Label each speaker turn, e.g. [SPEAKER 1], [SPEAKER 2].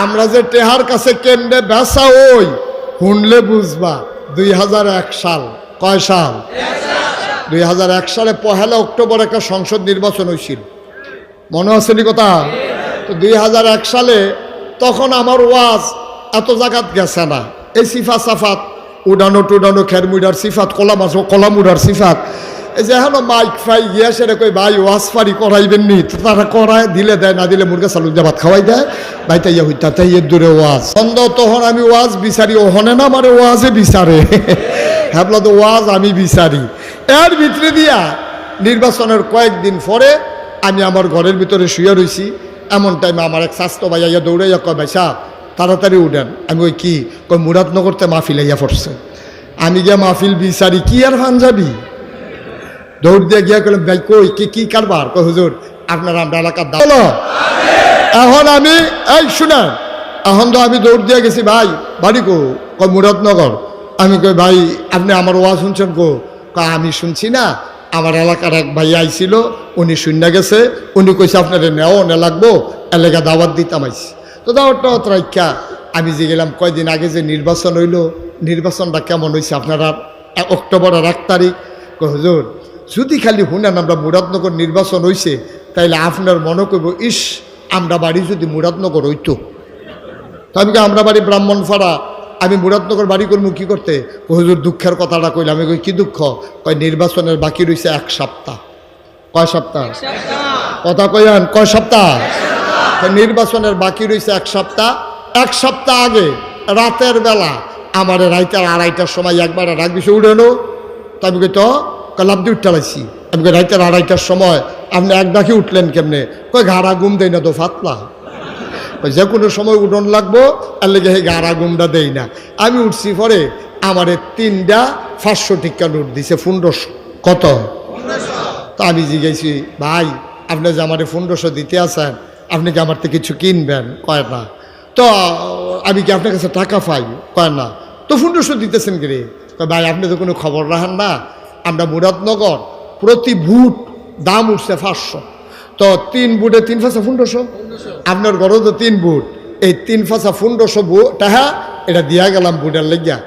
[SPEAKER 1] আমরা যে টেহার কাছে কেন্দ্রে বেসা ওই শুনলে বুঝবা 2001 সাল। কয় সাল? 2001 সালে 1 অক্টোবর একটা সংসদ নির্বাচন হয়েছিল, মনে আছে নি কথা? তো 2001 সালে তখন আমার ওয়াজ এত জায়গাত গেছে না। এই সিফা সাফাত উডানো টুডানো খেরমুডার সিফাত কলামুডার সিফাত, এই যে এখন মাইক ফাই গিয়া সেটা কই ভাই ওয়াজ ফারি করাইবেন নি, তো তারা করায়, দিলে দেয়, না দিলে মুরগা চালু দিয়ে ভাত খাওয়াই দেয়। ভাই তাইয়া হইতা তাইয়ের দূরে ওয়াজ বন্ধ। তখন আমি ওয়াজ বিচারি, ও হনে না আমার ওয়াজে বিচারে হ্যাবলা তো ওয়াজ আমি বিচারি। এর ভিতরে দিয়া নির্বাচনের কয়েকদিন পরে আমি আমার ঘরের ভিতরে শুয়ে রয়েছি। এমন টাইমে আমার এক স্বাস্থ্য ভাইয়া দৌড়াইয়া কয় ভাই সাহ তাড়াতাড়ি উঠেন। আমি ওই কি কই মুরাদনগরতে মাহফিল আইয়া পড়ছে। আমি গিয়া মাহফিল বিচারি, কি আর পাঞ্জাবি দৌড় দিয়ে গিয়া করলাম ভাই কই কি কারবার? কই হুজুর আপনার আমরা এলাকার দাম। এখন আমি এই শুনেন, এখন তো আমি দৌড় দিয়ে গেছি, ভাই বাড়ি কো? কই মুরাদনগর। আমি কই ভাই আপনি আমার ওয়াজ শুনছেন কো? কয় আমি শুনছি না, আমার এলাকার এক ভাই আইছিল, উনি শুনে গেছে, উনি কইছে আপনারা নেও না লাগবো, এলাকা দাওয়াত দিতাম আইছি। তো দাওয়াতটা রাইখা আমি যে গেলাম। কয়দিন আগে যে নির্বাচন হইল, নির্বাচনটা কেমন হয়েছে আপনারা? অক্টোবরের 1 তারিখ। কই হুজুর যদি খালি শুনেন আমরা মুরাদনগর নির্বাচন হয়েছে, তাইলে আপনার মনে করব ইস আমরা বাড়ি যদি মুরাদনগর হইতো। তো আমি আমরা বাড়ি ব্রাহ্মণপাড়া, আমি মুরাদনগর বাড়ি করবো কি করতে? হুজুর দুঃখের কথাটা কইলাম। আমি কই কি দুঃখ? কয় নির্বাচনের বাকি রয়েছে 1 সপ্তাহ। কয় সপ্তাহ? কথা কইলেন কয় সপ্তাহ? নির্বাচনের বাকি রয়েছে 1 সপ্তাহ। 1 সপ্তাহ আগে রাতের বেলা আমার রাইতের 2:30টার সময় একবার রাগ বিষয় উড়ানো। তো আমি কই তো লাভ দিয়ে উঠতে। আমি কই রাইতের 2:30টার সময় আপনি এক ডাকি উঠলেন কেমনে? কই ঘাড়া ঘুম দেয় না তো ফাতলা, যে কোনো সময় উঠন লাগবো, আর লেগে সেই গাড়া গুমটা দেই না। আমি উঠছি পরে আমার 3টা 500 টিকা নোট দিছে 1500। কত? তো আমি জিজ্ঞাসি ভাই আপনি যে আমার 1500 দিতে আছেন, আপনি কি আমার থেকে কিছু কিনবেন? কয় না। তো আমি কি আপনার কাছে টাকা পাই? কয় না। তো 1500 দিতেছেন কি রে? কয় ভাই আপনি তো কোনো খবর রাখেন না, আমরা মুরাদনগর প্রতি বুট দাম উঠছে 500। তো 3 বুটে 3 5 1500। আপনার ঘরেও তো 3 বুট, এই 3 5 1500 বুট টাকা এটা দিয়া গেলাম বুটের লেগিয়া।